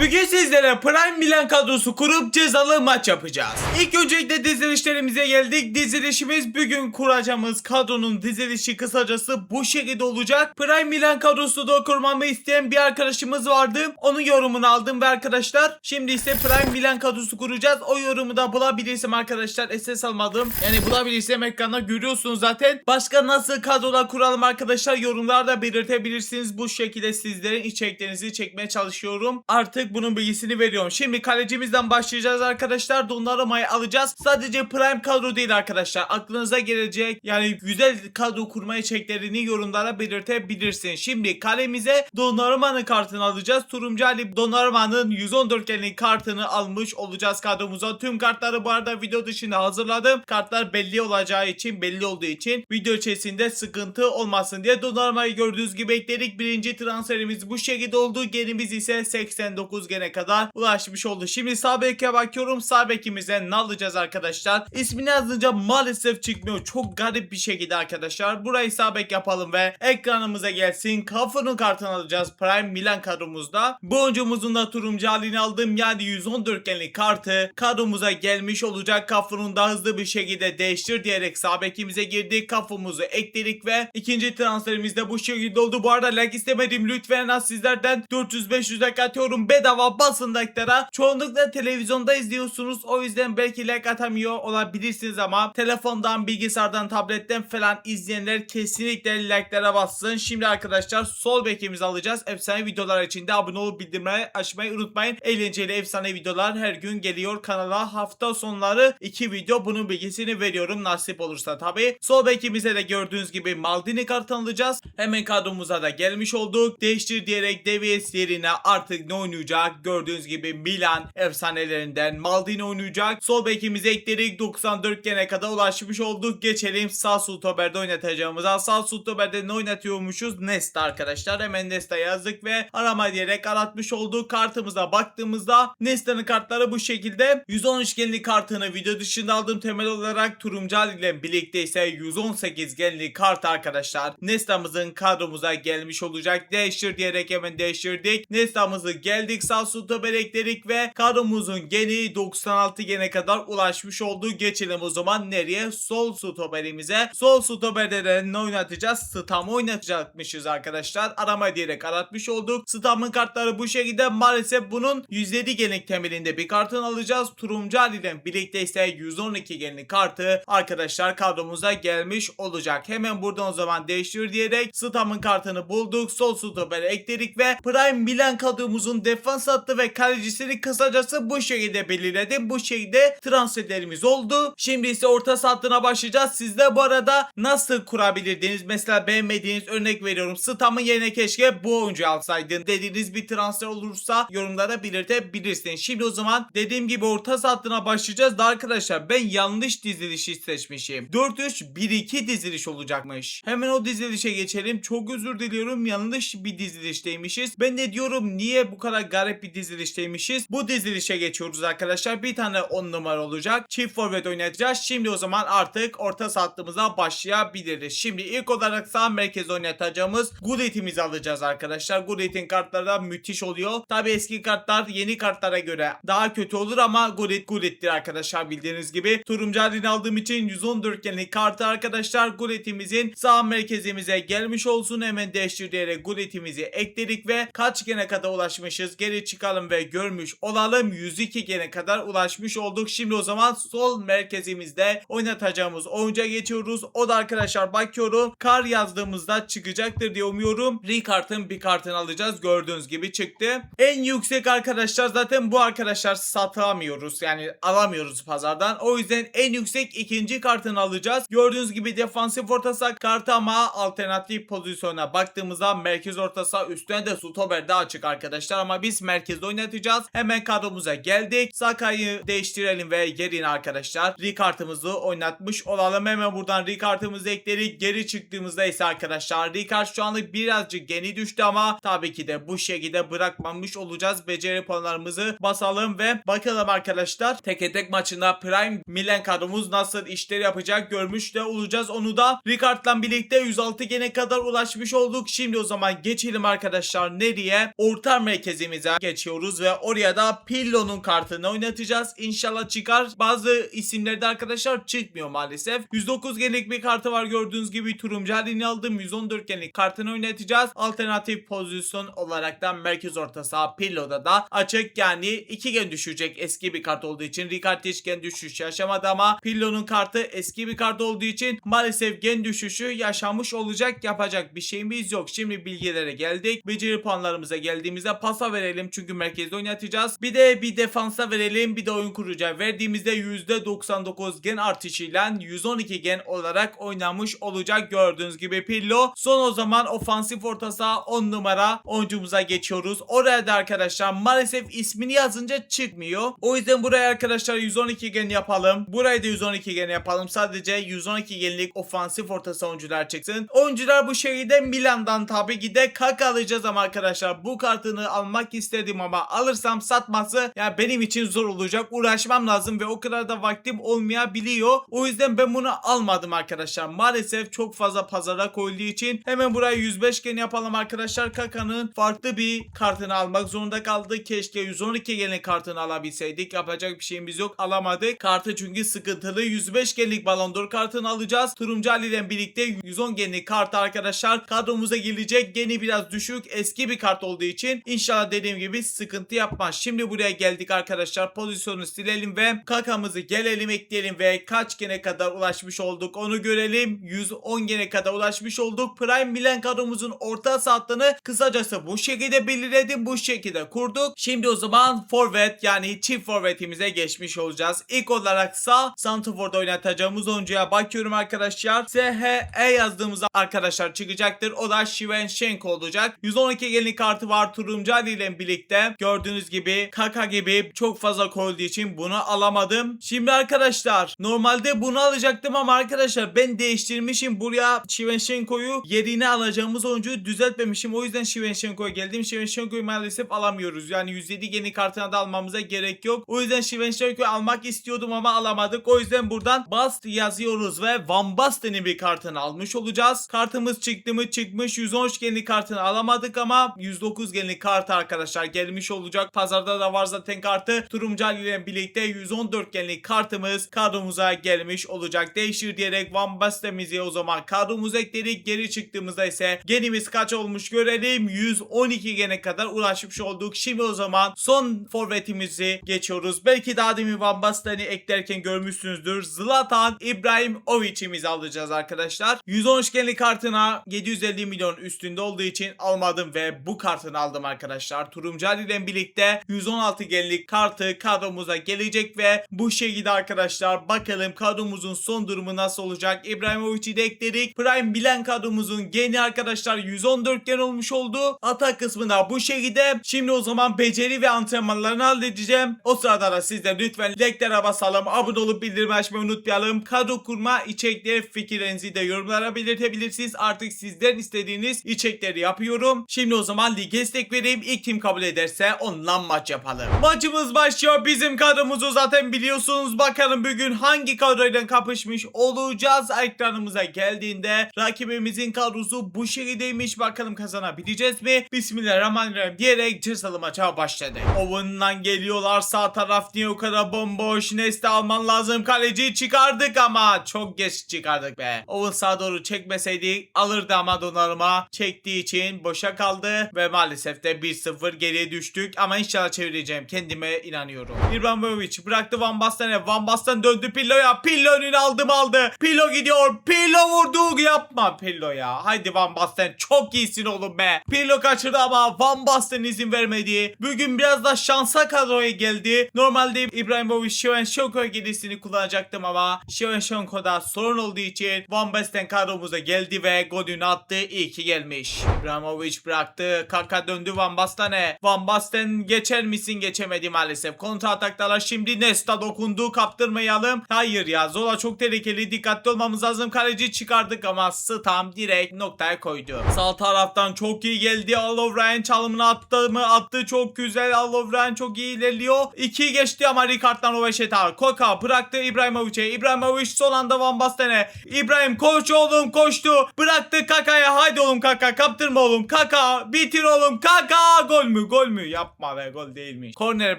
Bugün sizlere Prime Milan kadrosu kurup cezalı maç yapacağız. İlk öncelikle dizilişlerimize geldik. Dizilişimiz bugün kuracağımız kadronun dizilişi kısacası bu şekilde olacak. Prime Milan kadrosu da kurmamı isteyen bir arkadaşımız vardı. Onun yorumunu aldım ve arkadaşlar şimdi ise Prime Milan kadrosu kuracağız. O yorumu da bulabilirsem arkadaşlar SS almadım. Yani bulabilirsem ekranda görüyorsunuz zaten. Başka nasıl kadrolar kuralım arkadaşlar yorumlarda belirtebilirsiniz. Bu şekilde sizlerin içeriklerinizi çekmeye çalışıyorum. Artık bunun bilgisini veriyorum. Şimdi kalecimizden başlayacağız arkadaşlar. Donnaruma'yı alacağız. Sadece Prime kadro değil arkadaşlar. Aklınıza gelecek yani güzel kadro kurma içeriklerini yorumlara belirtebilirsiniz. Şimdi kalemize Donnaruma'nın kartını alacağız. Turuncu Ali Donnaruma'nın 114 genlik kartını almış olacağız kadromuza. Tüm kartları bu arada video dışında hazırladım. Kartlar belli olacağı için, belli olduğu için video içerisinde sıkıntı olmasın diye Donnaruma'yı gördüğünüz gibi ekledik. Birinci transferimiz bu şekilde oldu. Genimiz ise 89 gene kadar ulaşmış oldu. Şimdi sağ beke bakıyorum. Sağ bekimize ne alacağız arkadaşlar? İsmini yazınca maalesef çıkmıyor. Çok garip bir şekilde arkadaşlar. Burayı sağ bek yapalım ve ekranımıza gelsin. Cafu'nun kartını alacağız Prime Milan kadromuzda. Bu oyuncumuzun da turuncu halini aldım. Yani 114 genlik kartı kadromuza gelmiş olacak. Cafu'nun da hızlı bir şekilde değiştir diyerek sağ bekimize girdik. Cafu'muzu ekledik ve ikinci transferimiz de bu şekilde oldu. Bu arada like istemedim. Lütfen sizlerden 400-500 like atıyorum. Bedava basın like'lara. Çoğunlukla televizyonda izliyorsunuz. O yüzden belki like atamıyor olabilirsiniz ama telefondan, bilgisayardan, tabletten falan izleyenler kesinlikle like'lara bassın. Şimdi arkadaşlar sol bekimizi alacağız. Efsane videolar için de abone olup bildirimleri açmayı unutmayın. Eğlenceli efsane videolar her gün geliyor kanala. Hafta sonları 2 video, bunun bilgisini veriyorum nasip olursa tabi. Sol bekimize de gördüğünüz gibi Maldini kartı alacağız. Hemen kadromuza da gelmiş olduk. Değiştir diyerek Devies yerine artık ne oynayacak? Gördüğünüz gibi Milan efsanelerinden Maldini oynayacak. Sol bekimize ekledik. 94 gene kadar ulaşmış olduk. Geçelim sağ stoper'de oynatacağımıza. Sağ stoper'de ne oynatıyormuşuz? Nesta arkadaşlar. Hemen Nesta yazdık ve arama diyerek aratmış olduk. Kartımıza baktığımızda Nesta'nın kartları bu şekilde. 113 genlik kartını video dışında aldım. Temel olarak turuncu ile birlikte ise 118 genlik kart arkadaşlar. Nesta'mızın kadromuza gelmiş olacak. Değiştir diyerek hemen değiştirdik. Nesta'mızı geldik sağ stoper ekledik ve kadromuzun geni 96 gene kadar ulaşmış oldu. Geçelim o zaman nereye? Sol stoperimize. Sol stoperde de ne oynatacağız? Stam'ı oynatacakmışız arkadaşlar. Arama diyerek aratmış olduk. Stam'ın kartları bu şekilde. Maalesef bunun 107 genlik temelinde bir kartını alacağız. Turuncu ile birlikte ise 112 genlik kartı arkadaşlar kadromuza gelmiş olacak. Hemen buradan o zaman değiştir diyerek Stam'ın kartını bulduk. Sol stopere ekledik ve Prime Milan kadromuzun defans hattı ve kalecisini kısacası bu şekilde belirledim. Bu şekilde transferlerimiz oldu. Şimdi ise orta sahattına başlayacağız. Siz de bu arada nasıl kurabilirdiniz? Mesela beğenmediğiniz, örnek veriyorum, Stam'ın yerine keşke bu oyuncuyu alsaydın dediğiniz bir transfer olursa yorumlara belirtebilirsiniz. Şimdi o zaman dediğim gibi orta sahattına başlayacağız da arkadaşlar ben yanlış dizilişi seçmişim. 4-3-1-2 diziliş olacakmış. Hemen o dizilişe geçelim. Çok özür diliyorum. Yanlış bir dizilişteymişiz. Ben de diyorum niye bu kadar garip bir dizilişteymişiz. Bu dizilişe geçiyoruz arkadaşlar. Bir tane 10 numara olacak. Çift forvet oynatacağız. Şimdi o zaman artık orta sahattımıza başlayabiliriz. Şimdi ilk olarak sağ merkez oynatacağımız Gullit'imizi alacağız arkadaşlar. Gullit'in kartları da müthiş oluyor. Tabi eski kartlar yeni kartlara göre daha kötü olur ama Gullit'tir arkadaşlar bildiğiniz gibi. Turuncu halini aldığım için 114 genlik kartı arkadaşlar. Gullit'imizin sağ merkezimize gelmiş olsun. Hemen değiştir diyerek Gullit'imizi ekledik ve kaç gene kadar ulaşmışız? Geri çıkalım ve görmüş olalım. 102 gene kadar ulaşmış olduk. Şimdi o zaman sol merkezimizde oynatacağımız oyuncuya geçiyoruz. O da arkadaşlar bakıyorum kar yazdığımızda çıkacaktır diye umuyorum. Ricard'ın bir kartını alacağız. Gördüğünüz gibi çıktı. En yüksek arkadaşlar zaten bu arkadaşlar satamıyoruz. Yani alamıyoruz pazardan. O yüzden en yüksek ikinci kartını alacağız. Gördüğünüz gibi defansif orta saha kartı ama alternatif pozisyona baktığımızda merkez orta saha, üstüne de stoper daha açık arkadaşlar ama biz merkezde oynatacağız. Hemen kadromuza geldik. Sakay'ı değiştirelim ve yerine arkadaşlar Ricard'ımızı oynatmış olalım. Hemen buradan Ricard'ımızı ekledik. Geri çıktığımızda ise arkadaşlar Ricard şu anlık birazcık geni düştü ama tabii ki de bu şekilde bırakmamış olacağız. Beceri puanlarımızı basalım ve bakalım arkadaşlar. Tek tek maçında Prime Milan kadromuz nasıl işleri yapacak görmüş de olacağız. Onu da Ricard'la birlikte 106 gene kadar ulaşmış olduk. Şimdi o zaman geçelim arkadaşlar nereye? Orta merkezimize düzenlememize geçiyoruz ve oraya da Pirlo'nun kartını oynatacağız. İnşallah çıkar. Bazı isimlerde arkadaşlar çıkmıyor maalesef. 109 genlik bir kartı var gördüğünüz gibi. Turuncu halini aldım. 114 genlik kartını oynatacağız. Alternatif pozisyon olarak da merkez orta saha Pirlo'da da açık, yani 2 gen düşecek eski bir kart olduğu için. Ricard hiç gen düşüş yaşamadı ama Pirlo'nun kartı eski bir kart olduğu için maalesef gen düşüşü yaşamış olacak. Yapacak bir şeyimiz yok. Şimdi bilgilere geldik. Beceri puanlarımıza geldiğimizde pasa verelim çünkü merkezde oynatacağız. Bir de bir defansa verelim. Bir de oyun kurucuya verdiğimizde %99 gen artışıyla 112 gen olarak oynamış olacak gördüğünüz gibi Pirlo. Son o zaman ofansif orta saha 10 numara oyuncumuza geçiyoruz. Oraya da arkadaşlar maalesef ismini yazınca çıkmıyor. O yüzden buraya arkadaşlar 112 gen yapalım. Burayı da 112 gen yapalım. Sadece 112 genlik ofansif orta saha oyuncular çıksın. Oyuncular bu şekilde Milan'dan tabii ki de Kaka alacağız ama arkadaşlar bu kartını almak istedim ama alırsam satması ya benim için zor olacak. Uğraşmam lazım ve o kadar da vaktim olmayabiliyor. O yüzden ben bunu almadım arkadaşlar. Maalesef çok fazla pazara koyulduğu için hemen buraya 105 gen yapalım arkadaşlar. Kaka'nın farklı bir kartını almak zorunda kaldı. Keşke 112 genlik kartını alabilseydik. Yapacak bir şeyimiz yok. Alamadık. Kartı çünkü sıkıntılı. 105 genlik Ballon d'Or kartını alacağız. Turuncu Ali ile birlikte 110 genlik kart arkadaşlar kadromuza gelecek. Geni biraz düşük. Eski bir kart olduğu için inşallah dediğim gibi sıkıntı yapmaz. Şimdi buraya geldik arkadaşlar. Pozisyonu silelim ve Kaka'mızı gelelim ekleyelim ve kaç gene kadar ulaşmış olduk onu görelim. 110 gene kadar ulaşmış olduk. Prime Milan kadromuzun orta saatini kısacası bu şekilde belirledim. Bu şekilde kurduk. Şimdi o zaman forvet yani çift forvetimize geçmiş olacağız. İlk olarak sağ santraforda oynatacağımız oyuncuya bakıyorum arkadaşlar. SHE yazdığımızda arkadaşlar çıkacaktır. O da Shevchenko olacak. 112 genlik kartı var turuncu Ali ile birlikte. Gördüğünüz gibi Kaka gibi çok fazla koyulduğu için bunu alamadım. Şimdi arkadaşlar normalde bunu alacaktım ama arkadaşlar ben değiştirmişim. Buraya Shevchenko'yu yerine alacağımız oyuncuyu düzeltmemişim. O yüzden Shevchenko'ya geldim. Shevchenko'yu maalesef alamıyoruz. Yani 107 genlik kartına da almamıza gerek yok. O yüzden Shevchenko'yu almak istiyordum ama alamadık. O yüzden buradan Bast yazıyoruz ve Van Basten'in bir kartını almış olacağız. Kartımız çıktı mı? Çıkmış. 113 genlik kartını alamadık ama 109 genlik kartı arkadaşlar gelmiş olacak. Pazarda da var zaten kartı. Turuncu Ali ile birlikte 114 genlik kartımız kadromuza gelmiş olacak. Değişir diyerek Van Basten'imizi o zaman kadromuza ekledik. Geri çıktığımızda ise genimiz kaç olmuş görelim. 112 gene kadar ulaşmış olduk. Şimdi o zaman son forvetimizi geçiyoruz. Belki daha demin Van Basten'i eklerken görmüşsünüzdür. Zlatan İbrahimovic'imizi alacağız arkadaşlar. 113 genlik kartına 750 milyon üstünde olduğu için almadım ve bu kartını aldım arkadaşlar. Turuncu Ali ile birlikte 116 genlik kartı kadromuza gelecek ve bu şekilde arkadaşlar bakalım kadromuzun son durumu nasıl olacak. İbrahimovic'i de ekledik. Prime Milan kadromuzun geni arkadaşlar 114 gen olmuş oldu. Atak kısmında bu şekilde. Şimdi o zaman beceri ve antrenmanlarını halledeceğim. O sırada da siz de lütfen like'lere basalım. Abone olup bildirim açmayı unutmayalım. Kadro kurma içerikleri fikirlerinizi de yorumlara belirtebilirsiniz. Artık sizden istediğiniz içerikleri yapıyorum. Şimdi o zaman lige destek vereyim. İlk kim kabul ederse onunla maç yapalım. Maçımız başlıyor. Bizim kadromuzu zaten biliyorsunuz. Bakalım bugün hangi kadroyla kapışmış olacağız. Ekranımıza geldiğinde rakibimizin kadrosu bu şekildeymiş. Bakalım kazanabileceğiz mi? Bismillahirrahmanirrahim diyerek cezalı maça başladı. Owen'dan geliyorlar. Sağ taraf niye o kadar bomboş? Neste alman lazım. Kaleciyi çıkardık ama çok geç çıkardık be. Owen sağa doğru çekmeseydi alırdı ama Donnarumma çektiği için boşa kaldı ve maalesef de 1-0 geriye düştük ama inşallah çevireceğim. Kendime inanıyorum. İbrahimovic bıraktı Van Basten'e. Van Basten döndü Pirlo'ya. Pirlo önünü aldı. Pirlo gidiyor. Pirlo vurdu. Yapma Pirlo ya. Haydi Van Basten. Çok iyisin oğlum be. Pirlo kaçırdı ama Van Basten izin vermedi. Bugün biraz da şansa kadroya geldi. Normalde İbrahimovic Shevchenko gerisini kullanacaktım ama Shevchenko'da sorun olduğu için Van Basten kadromuza geldi ve golünü attı. İyi ki gelmiş. İbrahimovic bıraktı. Kaka döndü Van Basten'e. Van Basten geçer misin? Geçemedi maalesef. Kontra ataklara şimdi Nesta dokundu. Kaptırmayalım. Hayır ya. Zola çok tehlikeli. Dikkatli olmamız lazım. Kaleci çıkardık ama Stam direkt noktaya koydu. Sağ taraftan çok iyi geldi. Lovren çalımını attı mı? Attı. Çok güzel. Lovren çok iyi ilerliyor. 2 geçti ama Ricard'dan Roveşeta. Koka bıraktı İbrahimovic'e. İbrahimovic son anda Van Basten'e. İbrahim koş oğlum koştu. Bıraktı Kaka'ya. Haydi oğlum Kaka. Kaptırma oğlum. Kaka bitir oğlum. Kaka gol mü? Gol mü? Yapma be, gol değilmiş. Korner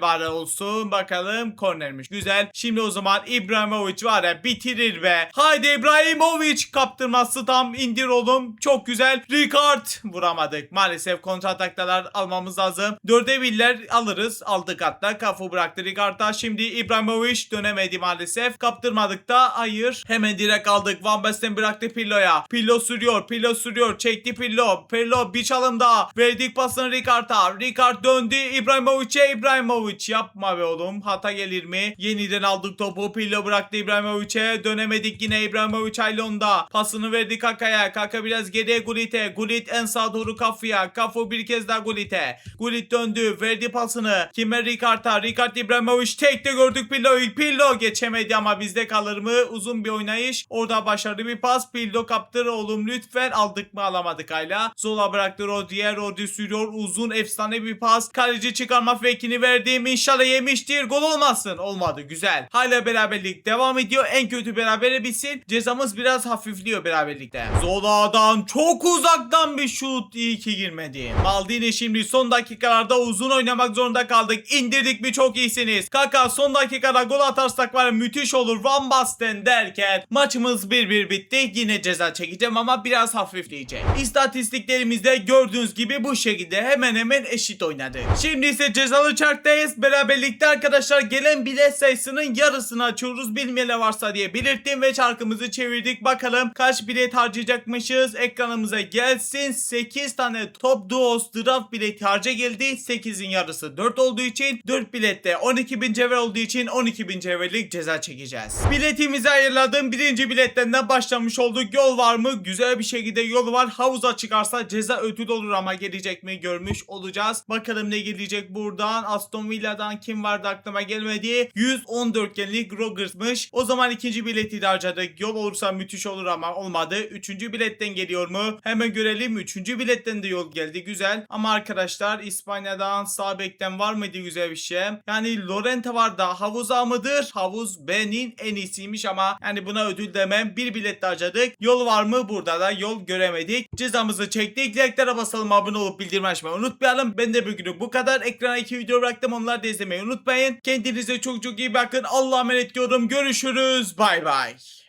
bari olsun. Bakalım, kornermiş. Güzel. Şimdi o zaman İbrahimovic var ya, bitirir be. Haydi İbrahimovic, kaptırması tam, indir oğlum. Çok güzel. Ricard, vuramadık. Maalesef kontrataktalar almamız lazım. 4'e 1'ler alırız. Aldık hatta. Kafu bıraktı Ricard'a. Şimdi İbrahimovic dönemedi maalesef. Kaptırmadık da. Hayır. Hemen direkt aldık. Van Basten bıraktı Pirlo'ya. Pirlo sürüyor. Pirlo sürüyor. Çekti Pirlo. Pirlo bir çalım daha. Verdik pasını Ricard'a. Ricard döndü. İbrahimovic'e. İbrahimovic, yapma be oğlum. Hata gelir mi? Yeniden aldık topu. Pirlo bıraktı İbrahimovic'e. Dönemedik yine. İbrahimovic Aylon'da. Pasını verdi Kaka'ya. Kaka biraz geriye Gullit'e. Gullit en sağa doğru Kafu'ya. Kafu bir kez daha Gullit'e. Gullit döndü. Verdi pasını. Kime? Ricard'a. Ricard İbrahimovic. Tekte gördük Pirlo'yu. Pirlo geçemedi ama bizde kalır mı? Uzun bir oynayış. Orada başarılı bir pas. Pirlo kaptır oğlum lütfen. Aldık mı? Alamadık hala. Zola bıraktı Rodri'ye. Rodri sürüyor. Uzun efsane bir pas. Kaleci çıkarma fake'ini verdim. İnşallah yemiştir. Gol olmasın. Olmadı. Güzel. Hala beraberlik devam ediyor. En kötü berabere bitsin. Cezamız biraz hafifliyor beraberlikte. Zola'dan çok uzaktan bir şut. İyi ki girmedi. Maldini şimdi son dakikalarda uzun oynamak zorunda kaldık. İndirdik mi? Çok iyisiniz. Kaka son dakikada gol atarsak var müthiş olur. Van Basten derken maçımız 1-1 bitti. Yine ceza çekeceğim ama biraz hafifleyecek. İstatistiklerimizde gördüğünüz gibi bu şekilde hemen hemen eşit oynadık. Şimdi ise cezalı çarktayız. Beraberlikte arkadaşlar gelen bilet sayısının yarısını açıyoruz. Bilmeyenler varsa diye belirttim ve çarkımızı çevirdik. Bakalım kaç bilet harcayacakmışız. Ekranımıza gelsin. 8 tane Top Duos draft bileti harca geldi. 8'in yarısı 4 olduğu için 4 bilette 12.000 cevher olduğu için 12.000 cevherlik ceza çekeceğiz. Biletimizi ayarladım. Birinci biletten de başlamış olduk. Yol var mı? Güzel bir şekilde yol var. Havuza çıkarsa ceza ödül olur ama gelecek mi görmüş olacağız. Bakalım ne gelecek buradan. Aston Villa'dan kim vardı aklıma gelmedi. 114 genlik Rogers'mış. O zaman ikinci bileti de harcadık. Yol olursa müthiş olur ama olmadı. Üçüncü biletten geliyor mu? Hemen görelim. Üçüncü biletten de yol geldi. Güzel. Ama arkadaşlar İspanya'dan sağ bekten var mıydı güzel bir şey? Yani Lorente var da havuza mıdır? Havuz B'nin en iyisiymiş ama yani buna ödül demem. Bir bilet de harcadık. Yol var mı? Burada da yol göremedik. Cezamızı çektik. Like'lara basalım, abone olup bildirim açmayı unutmayalım. Ben de bugün bu kadar. Ekrana 2 video bıraktım. Onları da izlemeyi unutmayın. Kendinize çok çok iyi bakın. Allah'a emanet diyorum. Görüşürüz. Bay bay.